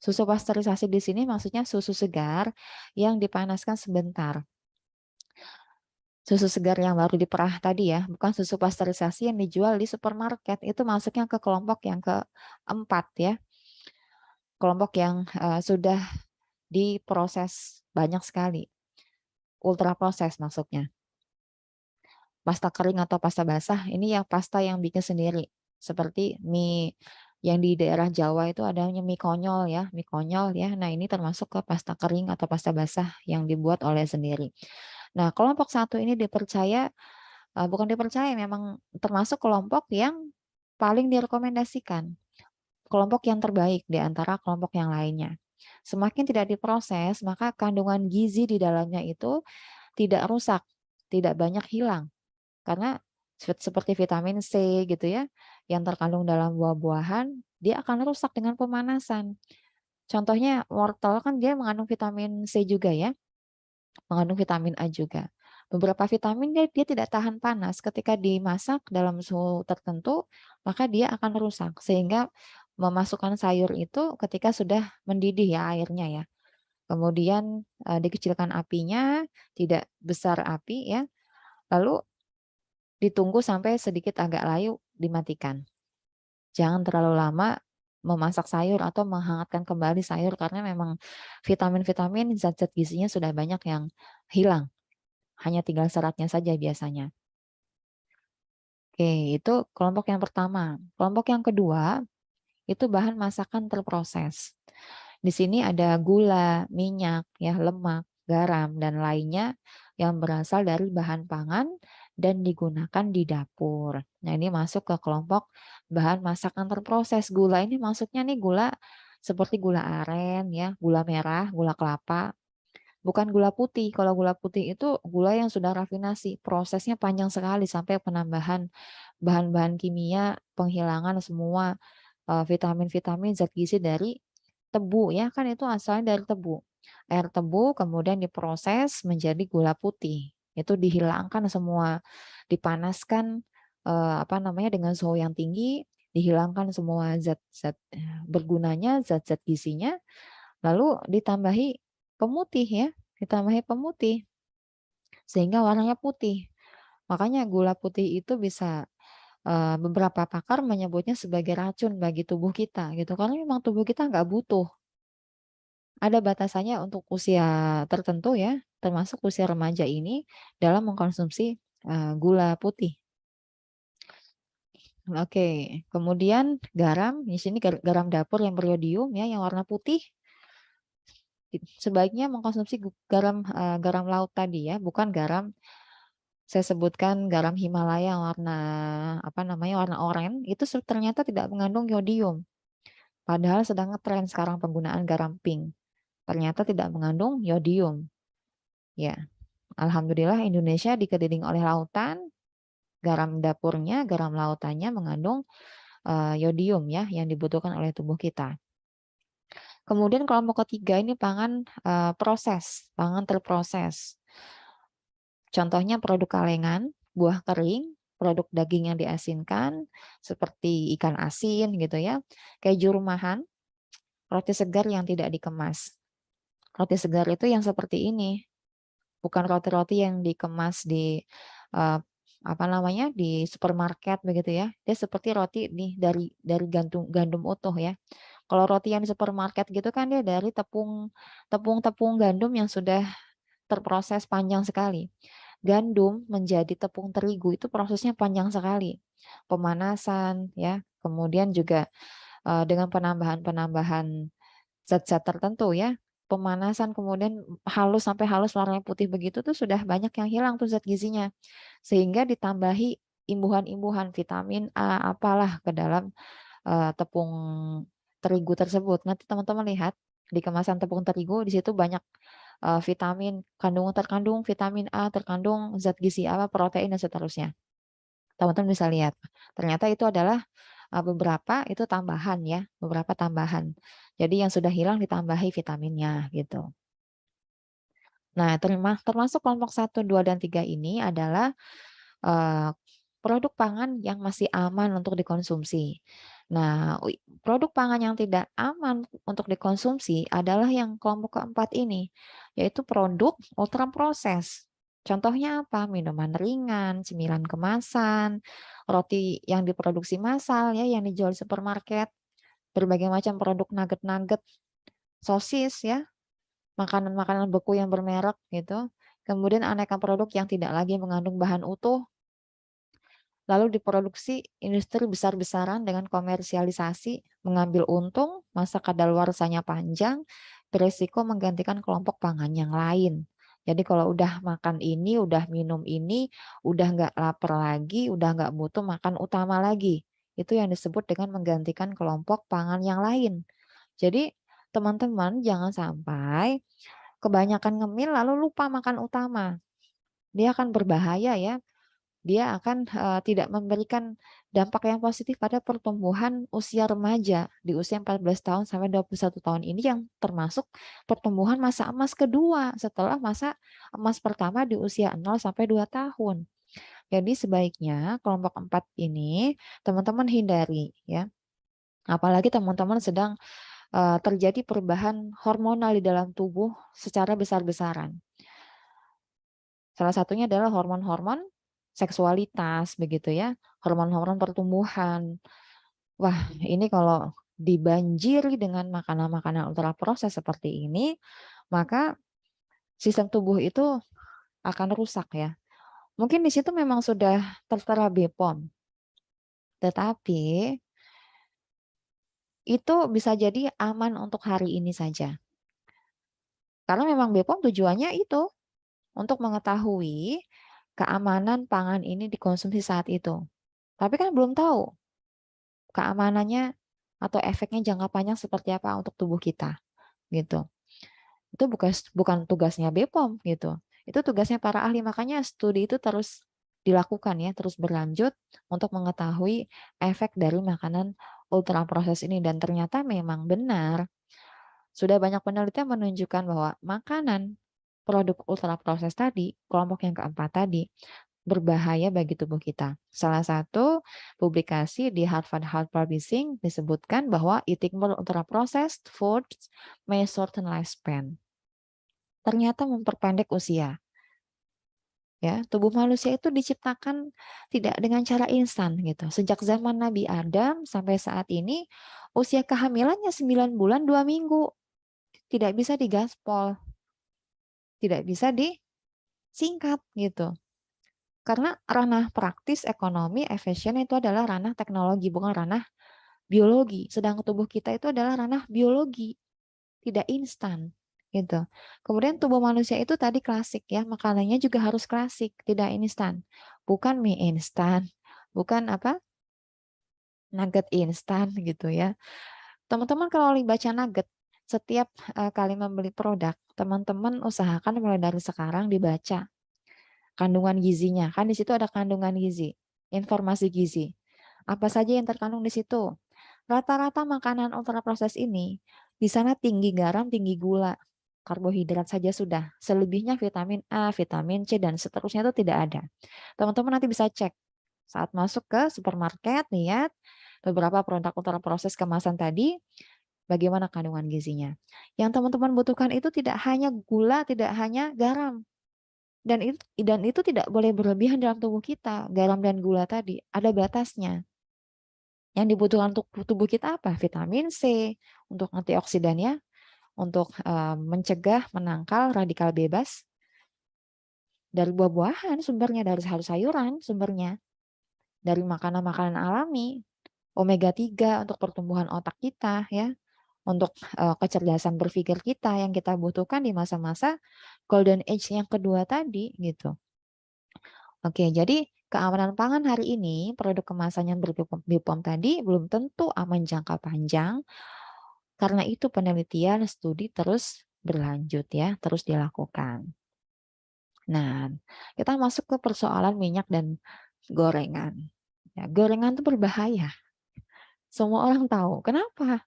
Susu pasteurisasi di sini maksudnya susu segar yang dipanaskan sebentar. Susu segar yang baru diperah tadi ya, bukan susu pasteurisasi yang dijual di supermarket. Itu masuknya ke kelompok yang keempat ya. Kelompok yang sudah diproses banyak sekali. Ultra proses maksudnya. Pasta kering atau pasta basah, ini yang pasta yang bikin sendiri. Seperti mie yang di daerah Jawa itu adanya mie konyol ya, mie konyol ya. Nah, ini termasuk ke pasta kering atau pasta basah yang dibuat oleh sendiri. Nah, kelompok satu ini dipercaya, bukan dipercaya, memang termasuk kelompok yang paling direkomendasikan. Kelompok yang terbaik di antara kelompok yang lainnya. Semakin tidak diproses, maka kandungan gizi di dalamnya itu tidak rusak, tidak banyak hilang. Karena seperti vitamin C gitu ya, yang terkandung dalam buah-buahan, dia akan rusak dengan pemanasan. Contohnya wortel kan dia mengandung vitamin C juga ya, mengandung vitamin A juga. Beberapa vitamin dia tidak tahan panas ketika dimasak dalam suhu tertentu, maka dia akan rusak. Sehingga memasukkan sayur itu ketika sudah mendidih ya airnya ya. Kemudian dikecilkan apinya, tidak besar api ya. Lalu ditunggu sampai sedikit agak layu, dimatikan. Jangan terlalu lama memasak sayur atau menghangatkan kembali sayur karena memang vitamin-vitamin, zat-zat gizinya sudah banyak yang hilang. Hanya tinggal seratnya saja biasanya. Oke, itu kelompok yang pertama. Kelompok yang kedua, itu bahan masakan terproses. Di sini ada gula, minyak, ya, lemak, garam, dan lainnya yang berasal dari bahan pangan dan digunakan di dapur. Nah, ini masuk ke kelompok bahan masakan terproses. Gula ini masuknya nih gula seperti gula aren, ya, gula merah, gula kelapa, bukan gula putih. Kalau gula putih itu gula yang sudah rafinasi, prosesnya panjang sekali sampai penambahan bahan-bahan kimia, penghilangan semua vitamin-vitamin zat gizi dari tebu ya, kan itu asalnya dari tebu. Air tebu kemudian diproses menjadi gula putih. Itu dihilangkan semua, dipanaskan dengan suhu yang tinggi, dihilangkan semua zat-zat bergunanya, zat-zat gizinya, lalu ditambahi pemutih ya, ditambahi pemutih sehingga warnanya putih. Makanya gula putih itu bisa beberapa pakar menyebutnya sebagai racun bagi tubuh kita gitu, karena memang tubuh kita nggak butuh. Ada batasannya untuk usia tertentu ya, termasuk usia remaja ini dalam mengkonsumsi gula putih. Oke, kemudian garam, di sini garam dapur yang beriodium ya, yang warna putih, sebaiknya mengkonsumsi garam laut tadi ya, bukan garam, saya sebutkan garam Himalaya yang warna apa namanya, warna oranye, itu ternyata tidak mengandung yodium. Padahal sedang ngetren sekarang penggunaan garam pink. Ternyata tidak mengandung yodium. Ya, alhamdulillah Indonesia dikelilingi oleh lautan, garam dapurnya, garam lautannya mengandung yodium ya yang dibutuhkan oleh tubuh kita. Kemudian kelompok ketiga ini pangan pangan terproses. Contohnya produk kalengan, buah kering, produk daging yang diasinkan seperti ikan asin gitu ya, keju rumahan, roti segar yang tidak dikemas. Roti segar itu yang seperti ini, bukan roti-roti yang dikemas di apa namanya, di supermarket begitu ya. Dia seperti roti nih dari gandum utuh ya. Kalau roti yang di supermarket gitu kan dia dari tepung gandum yang sudah terproses panjang sekali. Gandum menjadi tepung terigu itu prosesnya panjang sekali. Pemanasan ya, kemudian juga dengan penambahan zat-zat tertentu ya. Pemanasan kemudian halus sampai halus warnanya putih begitu tuh sudah banyak yang hilang tuh zat gizinya. Sehingga ditambahi imbuhan-imbuhan vitamin A apalah ke dalam tepung terigu tersebut. Nanti teman-teman lihat di kemasan tepung terigu di situ banyak vitamin, terkandung vitamin A, terkandung zat gizi apa, protein dan seterusnya. Teman-teman bisa lihat. Ternyata itu adalah beberapa itu tambahan ya, beberapa tambahan. Jadi yang sudah hilang ditambahi vitaminnya gitu. Nah, termasuk kelompok 1, 2, dan 3 ini adalah produk pangan yang masih aman untuk dikonsumsi. Nah, produk pangan yang tidak aman untuk dikonsumsi adalah yang kelompok keempat ini, yaitu produk ultra proses. Contohnya apa? Minuman ringan, cemilan kemasan, roti yang diproduksi massal ya, yang dijual di supermarket, berbagai macam produk nugget-nugget, sosis ya, makanan-makanan beku yang bermerek gitu. Kemudian aneka produk yang tidak lagi mengandung bahan utuh, lalu diproduksi industri besar-besaran dengan komersialisasi, mengambil untung, masa kadaluarsanya panjang, beresiko menggantikan kelompok pangan yang lain. Jadi kalau udah makan ini, udah minum ini, udah nggak lapar lagi, udah nggak butuh makan utama lagi. Itu yang disebut dengan menggantikan kelompok pangan yang lain. Jadi teman-teman jangan sampai kebanyakan ngemil lalu lupa makan utama. Dia akan berbahaya ya. Dia akan tidak memberikan dampak yang positif pada pertumbuhan usia remaja di usia 14 tahun sampai 21 tahun ini yang termasuk pertumbuhan masa emas kedua setelah masa emas pertama di usia 0 sampai 2 tahun. Jadi sebaiknya kelompok 4 ini teman-teman hindari ya. Apalagi teman-teman sedang terjadi perubahan hormonal di dalam tubuh secara besar-besaran. Salah satunya adalah hormon-hormon seksualitas begitu ya, hormon-hormon pertumbuhan. Wah, ini kalau dibanjiri dengan makanan-makanan ultraproses seperti ini, maka sistem tubuh itu akan rusak ya. Mungkin di situ memang sudah tertera BPOM, tetapi itu bisa jadi aman untuk hari ini saja. Karena memang BPOM tujuannya itu untuk mengetahui keamanan pangan ini dikonsumsi saat itu. Tapi kan belum tahu keamanannya atau efeknya jangka panjang seperti apa untuk tubuh kita gitu. Itu bukan tugasnya BPOM gitu. Itu tugasnya para ahli, makanya studi itu terus dilakukan ya, terus berlanjut untuk mengetahui efek dari makanan ultra proses ini dan ternyata memang benar. Sudah banyak penelitian menunjukkan bahwa makanan produk ultra proses tadi, kelompok yang keempat tadi, berbahaya bagi tubuh kita. Salah satu publikasi di Harvard Health Publishing disebutkan bahwa eating more ultra-processed foods may shorten lifespan. Ternyata memperpendek usia. Ya, tubuh manusia itu diciptakan tidak dengan cara instan gitu. Sejak zaman Nabi Adam sampai saat ini usia kehamilannya 9 bulan 2 minggu. Tidak bisa digaspol, tidak bisa disingkat gitu. Karena ranah praktis, ekonomi, efisien itu adalah ranah teknologi, bukan ranah biologi. Sedang tubuh kita itu adalah ranah biologi, tidak instan gitu. Kemudian tubuh manusia itu tadi klasik ya, makanannya juga harus klasik, tidak instan. Bukan mie instan, bukan apa? Nugget instan gitu ya. Teman-teman kalau baca nugget, setiap kali membeli produk, teman-teman usahakan mulai dari sekarang dibaca kandungan gizinya. Kan di situ ada kandungan gizi, informasi gizi. Apa saja yang terkandung di situ? Rata-rata makanan ultraproses ini di sana tinggi garam, tinggi gula, karbohidrat saja sudah. Selebihnya vitamin A, vitamin C dan seterusnya itu tidak ada. Teman-teman nanti bisa cek saat masuk ke supermarket, lihat beberapa produk ultraproses kemasan tadi, bagaimana kandungan gizinya. Yang teman-teman butuhkan itu tidak hanya gula, tidak hanya garam. Dan itu tidak boleh berlebihan dalam tubuh kita. Garam dan gula tadi ada batasnya. Yang dibutuhkan untuk tubuh kita apa? Vitamin C untuk antioksidannya, untuk mencegah menangkal radikal bebas dari buah-buahan sumbernya, dari sayur-sayuran sumbernya, dari makanan-makanan alami, omega 3 untuk pertumbuhan otak kita ya, untuk kecerdasan berpikir kita yang kita butuhkan di masa-masa golden age yang kedua tadi gitu. Oke, jadi keamanan pangan hari ini, produk kemasan yang BPOM tadi belum tentu aman jangka panjang. Karena itu penelitian studi terus berlanjut ya, terus dilakukan. Nah, kita masuk ke persoalan minyak dan gorengan. Ya, gorengan itu berbahaya. Semua orang tahu. Kenapa?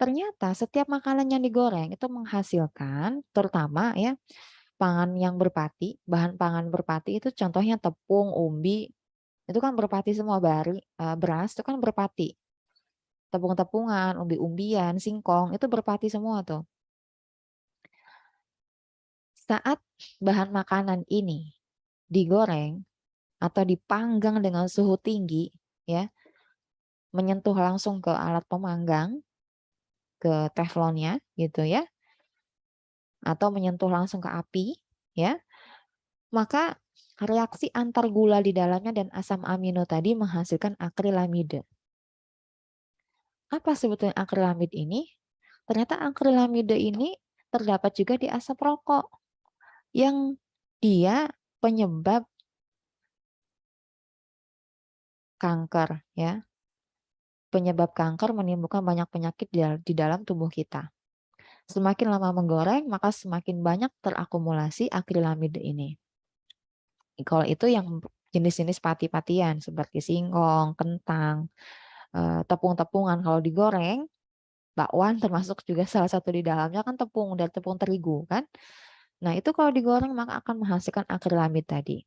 Ternyata setiap makanan yang digoreng itu menghasilkan, terutama ya, pangan yang berpati, bahan pangan berpati itu contohnya tepung, umbi, itu kan berpati semua, beras itu kan berpati. Tepung-tepungan, umbi-umbian, singkong, itu berpati semua tuh. Saat bahan makanan ini digoreng atau dipanggang dengan suhu tinggi, ya, menyentuh langsung ke alat pemanggang, ke teflonnya, gitu ya, atau menyentuh langsung ke api, ya, maka reaksi antar gula di dalamnya dan asam amino tadi menghasilkan akrilamida. Apa sebetulnya akrilamida ini? Ternyata akrilamida ini terdapat juga di asap rokok yang dia penyebab kanker ya. Penyebab kanker menimbulkan banyak penyakit di dalam tubuh kita. Semakin lama menggoreng, maka semakin banyak terakumulasi akrilamida ini. Kalau itu yang jenis-jenis pati-patian seperti singkong, kentang, tepung-tepungan kalau digoreng, bakwan termasuk juga salah satu di dalamnya kan tepung dari tepung terigu kan. Nah, itu kalau digoreng maka akan menghasilkan akrilamid tadi.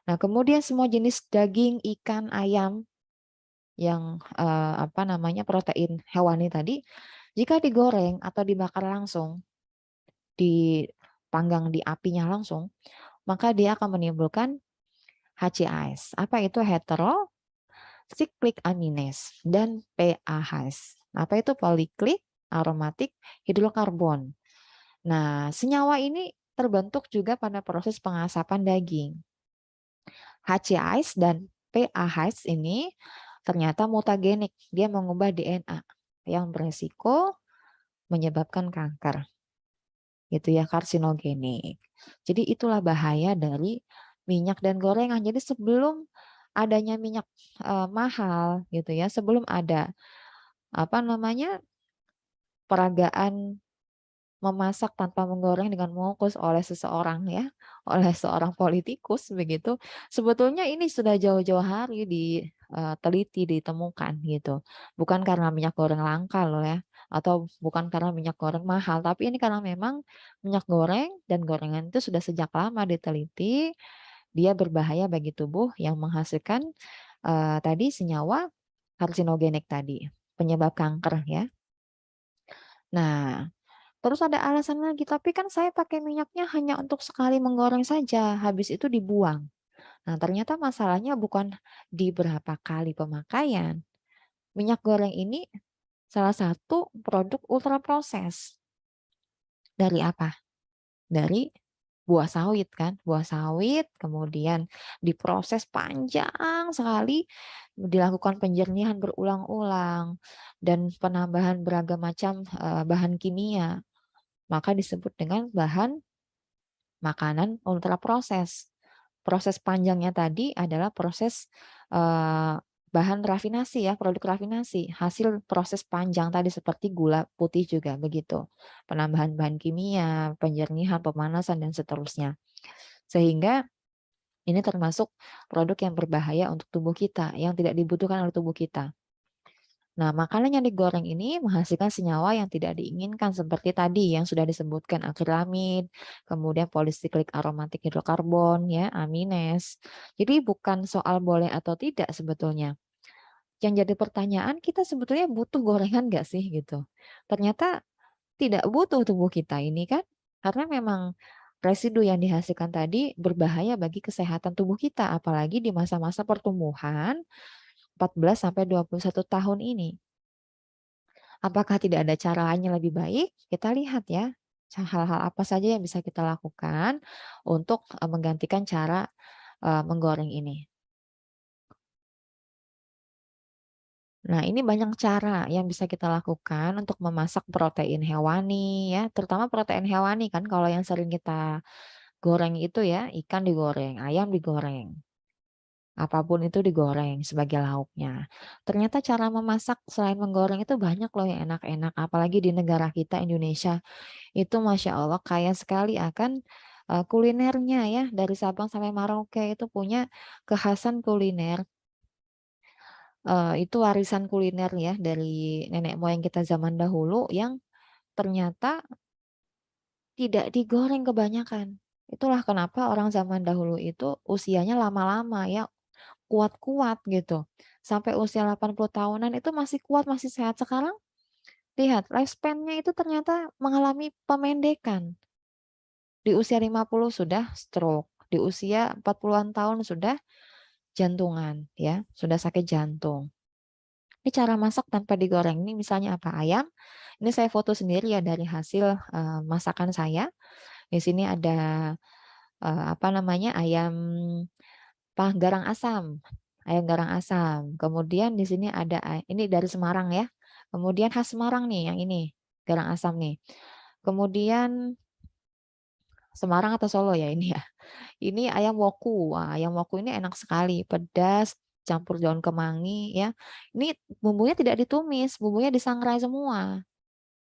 Nah, kemudian semua jenis daging, ikan, ayam yang protein hewani tadi, jika digoreng atau dibakar langsung, dipanggang di apinya langsung, maka dia akan menimbulkan HCAS. Apa itu? Heterocyclic amines dan PAH. Apa itu? Polyclic aromatic hidrokarbon. Nah, senyawa ini terbentuk juga pada proses pengasapan daging. HCAS dan PAH ini ternyata mutagenik, dia mengubah DNA yang beresiko menyebabkan kanker. Gitu ya, karsinogenik. Jadi itulah bahaya dari minyak dan gorengan. Jadi sebelum adanya minyak mahal gitu ya, sebelum ada peragaan memasak tanpa menggoreng dengan mengukus oleh seseorang ya, oleh seorang politikus begitu. Sebetulnya ini sudah jauh-jauh hari diteliti, ditemukan gitu. Bukan karena minyak goreng langka loh ya, atau bukan karena minyak goreng mahal, tapi ini karena memang minyak goreng dan gorengan itu sudah sejak lama diteliti, dia berbahaya bagi tubuh yang menghasilkan tadi senyawa karsinogenik tadi, penyebab kanker ya. Nah, Terus ada alasan lagi, "Tapi kan saya pakai minyaknya hanya untuk sekali menggoreng saja, habis itu dibuang." Nah, ternyata masalahnya bukan di berapa kali pemakaian. Minyak goreng ini salah satu produk ultra proses. Dari apa? Dari buah sawit kan, buah sawit kemudian diproses panjang sekali, dilakukan penjernihan berulang-ulang dan penambahan beragam macam, bahan kimia, maka disebut dengan bahan makanan ultra proses. Proses panjangnya tadi adalah proses, eee, bahan rafinasi ya, produk rafinasi, hasil proses panjang tadi seperti gula putih juga begitu. Penambahan bahan kimia, penjernihan, pemanasan, dan seterusnya. Sehingga ini termasuk produk yang berbahaya untuk tubuh kita, yang tidak dibutuhkan oleh tubuh kita. Nah, makanan yang digoreng ini menghasilkan senyawa yang tidak diinginkan seperti tadi yang sudah disebutkan akrilamid, kemudian polisiklik aromatik hidrokarbon ya, amines. Jadi bukan soal boleh atau tidak sebetulnya. Yang jadi pertanyaan kita sebetulnya butuh gorengan nggak sih gitu. Ternyata tidak butuh tubuh kita ini kan karena memang residu yang dihasilkan tadi berbahaya bagi kesehatan tubuh kita apalagi di masa-masa pertumbuhan 14 sampai 21 tahun ini. Apakah tidak ada cara lain yang lebih baik? Kita lihat ya, hal-hal apa saja yang bisa kita lakukan untuk menggantikan cara menggoreng ini. Nah, ini banyak cara yang bisa kita lakukan untuk memasak protein hewani ya, terutama protein hewani kan kalau yang sering kita goreng itu ya, ikan digoreng, ayam digoreng. Apapun itu digoreng sebagai lauknya. Ternyata cara memasak selain menggoreng itu banyak loh yang enak-enak, apalagi di negara kita Indonesia. Itu Masya Allah kaya sekali akan, kulinernya ya, dari Sabang sampai Merauke itu punya kekhasan kuliner, itu warisan kuliner ya dari nenek moyang kita zaman dahulu yang ternyata tidak digoreng kebanyakan. Itulah kenapa orang zaman dahulu itu usianya lama-lama ya, kuat-kuat gitu. Sampai usia 80 tahunan itu masih kuat, masih sehat. Sekarang lihat lifespan-nya itu ternyata mengalami pemendekan. Di usia 50 sudah stroke, di usia 40-an tahun sudah jantungan ya, sudah sakit jantung. Ini cara masak tanpa digoreng, ini misalnya apa, ayam, ini saya foto sendiri ya dari hasil, masakan saya. Di sini ada, apa namanya, garang asam, ayam garang asam. Kemudian di sini ada ini dari Semarang ya, kemudian khas Semarang nih yang ini, garang asam nih. Kemudian Semarang atau Solo ya ini ya? Ini ayam woku. Wah, ayam woku ini enak sekali, pedas, campur daun kemangi ya. Ini bumbunya tidak ditumis, bumbunya disangrai semua.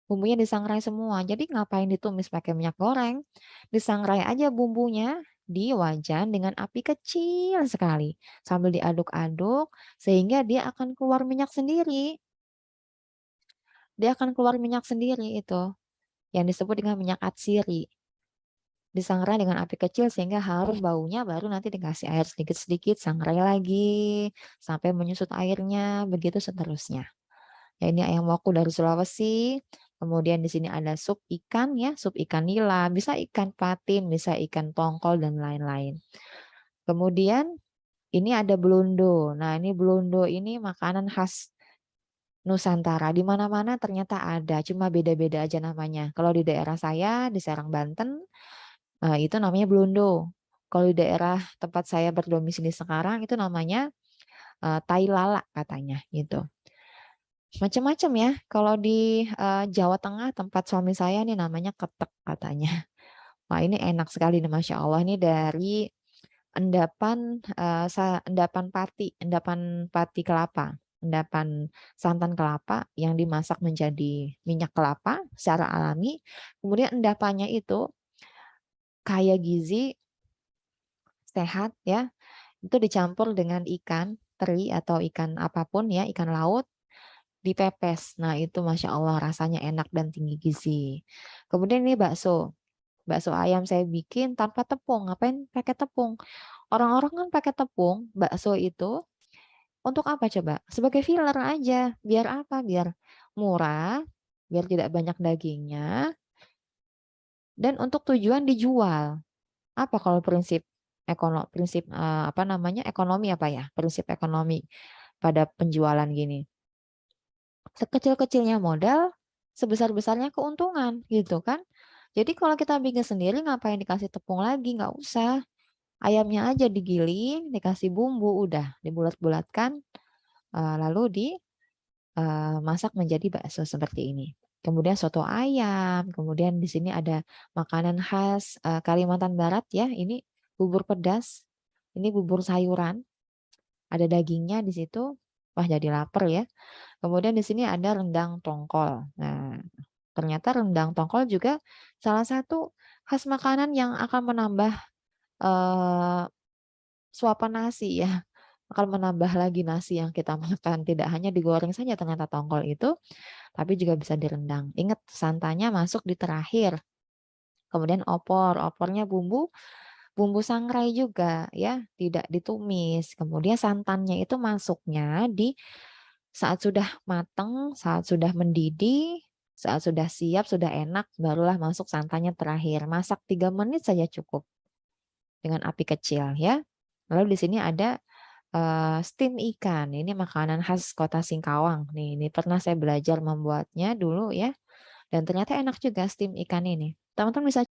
Bumbunya disangrai semua. Jadi ngapain ditumis pakai minyak goreng? Disangrai aja bumbunya di wajan dengan api kecil sekali sambil diaduk-aduk sehingga dia akan keluar minyak sendiri. Dia akan keluar minyak sendiri itu yang disebut dengan minyak atsiri. Disangrai dengan api kecil sehingga harum baunya baru nanti dikasih air sedikit-sedikit, sangrai lagi sampai menyusut airnya, begitu seterusnya. Ya ini ayam woku dari Sulawesi. Kemudian di sini ada sup ikan ya, sup ikan nila, bisa ikan patin, bisa ikan tongkol dan lain-lain. Kemudian ini ada belundo. Nah, ini belundo ini makanan khas Nusantara. Di mana-mana ternyata ada, cuma beda-beda aja namanya. Kalau di daerah saya di Serang, Banten, itu namanya Blundo. Kalau di daerah tempat saya berdomisili sekarang itu namanya, tai lala katanya gitu. Macam-macam ya, kalau di, Jawa Tengah tempat suami saya nih namanya ketek katanya. Wah ini enak sekali nih Masya Allah ini dari endapan pati kelapa, endapan santan kelapa yang dimasak menjadi minyak kelapa secara alami, kemudian endapannya itu kaya gizi, sehat ya, itu dicampur dengan ikan teri atau ikan apapun ya, ikan laut, dipepes. Nah itu Masya Allah rasanya enak dan tinggi gizi. Kemudian ini bakso. Bakso ayam saya bikin tanpa tepung. Ngapain pakai tepung? Orang-orang kan pakai tepung, bakso itu untuk apa coba? Sebagai filler aja. Biar apa? Biar murah, biar tidak banyak dagingnya. dan untuk tujuan dijual. Apa kalau prinsip apa namanya ekonomi apa ya? Prinsip ekonomi pada penjualan gini. Sekecil-kecilnya modal, sebesar-besarnya keuntungan gitu kan. Jadi kalau kita bikin sendiri ngapain dikasih tepung lagi? Nggak usah. Ayamnya aja digiling, dikasih bumbu, udah dibulat-bulatkan, lalu dimasak menjadi bakso seperti ini. Kemudian soto ayam, kemudian di sini ada makanan khas Kalimantan Barat ya, ini bubur pedas, ini bubur sayuran, ada dagingnya di situ. Wah, jadi lapar ya. Kemudian di sini ada rendang tongkol. Nah, ternyata rendang tongkol juga salah satu khas makanan yang akan menambah eh, suapan nasi ya. Akan menambah lagi nasi yang kita makan. Tidak hanya digoreng saja ternyata tongkol itu, tapi juga bisa direndang. Ingat santannya masuk di terakhir. Kemudian opornya bumbu sangrai juga ya, tidak ditumis. Kemudian santannya itu masuknya di saat sudah matang, saat sudah mendidih, saat sudah siap, sudah enak, barulah masuk santannya terakhir. Masak 3 menit saja cukup dengan api kecil ya. Lalu di sini ada steam ikan. Ini makanan khas Kota Singkawang. Nih, ini pernah saya belajar membuatnya dulu ya. Dan ternyata enak juga steam ikan ini. Teman-teman bisa